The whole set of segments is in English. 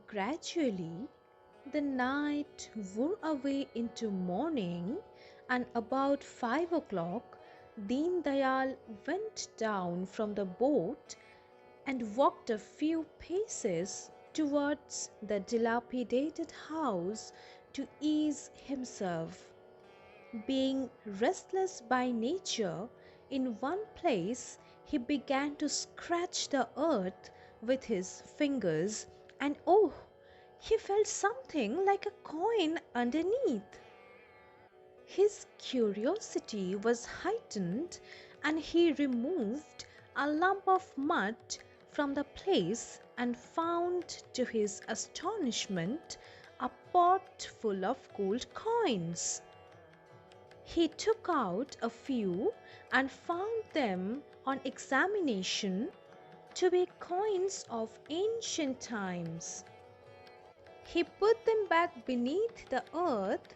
Gradually, the night wore away into morning, and about 5 o'clock, Dindayal went down from the boat and walked a few paces towards the dilapidated house to ease himself. Being restless by nature, in one place he began to scratch the earth with his fingers, and oh, he felt something like a coin underneath. His curiosity was heightened, and he removed a lump of mud from the place and found to his astonishment a pot full of gold coins. He took out a few and found them on examination to be coins of ancient times. He put them back beneath the earth,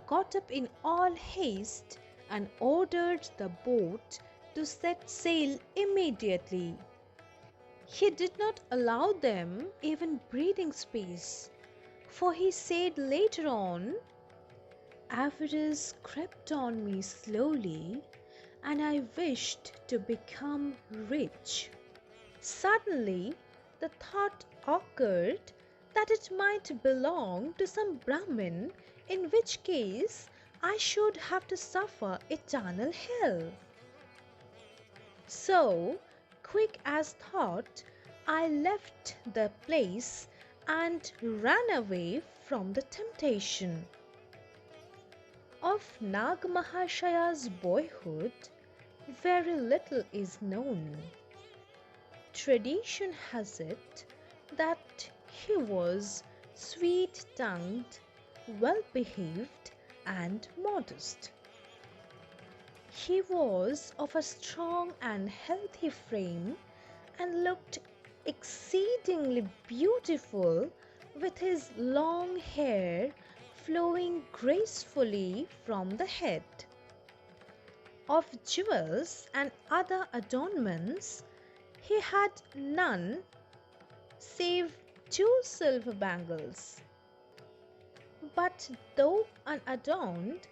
got up in all haste, and ordered the boat to set sail immediately. He did not allow them even breathing space, for he said later on, "Avarice crept on me slowly, and I wished to become rich." Suddenly the thought occurred that it might belong to some Brahmin, in which case I should have to suffer eternal hell. So, quick as thought, I left the place and ran away from the temptation. Of Nag Mahashaya's boyhood, very little is known. Tradition has it that he was sweet-tongued, well-behaved, and modest. He was of a strong and healthy frame and looked exceedingly beautiful with his long hair flowing gracefully from the head. Of jewels and other adornments he had none save 2 silver bangles. But though unadorned,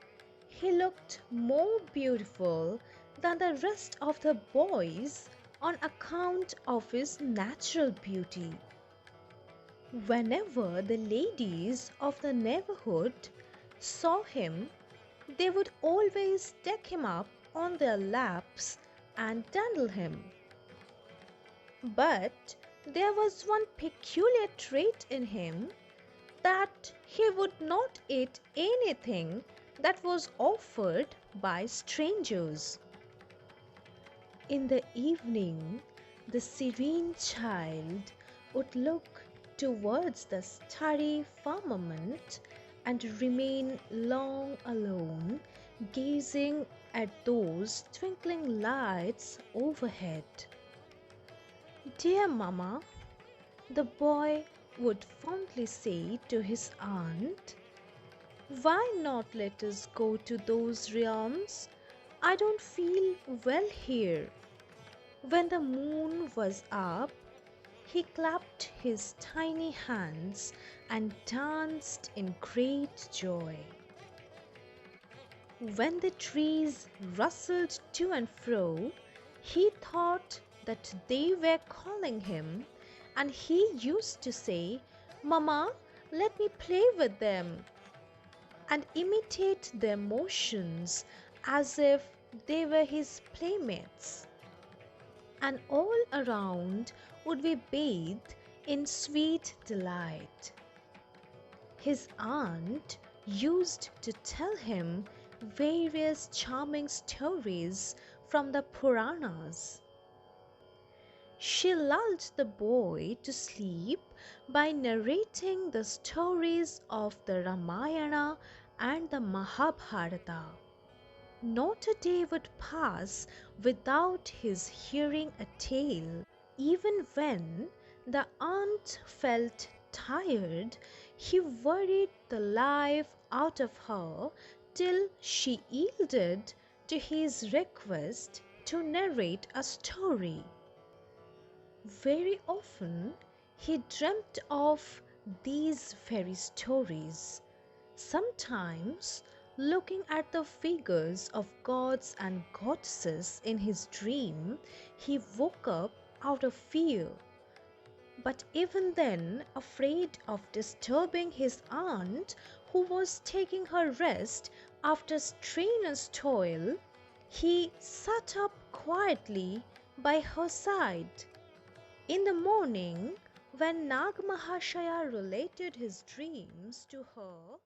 he looked more beautiful than the rest of the boys on account of his natural beauty. Whenever the ladies of the neighborhood saw him, they would always take him up on their laps and dandle him. But there was one peculiar trait in him, that he would not eat anything that was offered by strangers. In the evening, the serene child would look towards the starry firmament and remain long alone, gazing at those twinkling lights overhead. "Dear mamma," the boy would fondly say to his aunt, "why not let us go to those realms? I don't feel well here." When the moon was up, he clapped his tiny hands and danced in great joy. When the trees rustled to and fro, he thought that they were calling him, and he used to say, "Mamma, let me play with them," and imitate their motions as if they were his playmates. And all around would be bathed in sweet delight. His aunt used to tell him various charming stories from the Puranas. She lulled the boy to sleep by narrating the stories of the Ramayana and the Mahabharata. Not a day would pass without his hearing a tale. Even when the aunt felt tired, he worried the life out of her till she yielded to his request to narrate a story. Very often he dreamt of these very stories. Sometimes, looking at the figures of gods and goddesses in his dream, he woke up out of fear. But even then, afraid of disturbing his aunt, who was taking her rest after strenuous toil, he sat up quietly by her side. In the morning, when Nag Mahashaya related his dreams to her,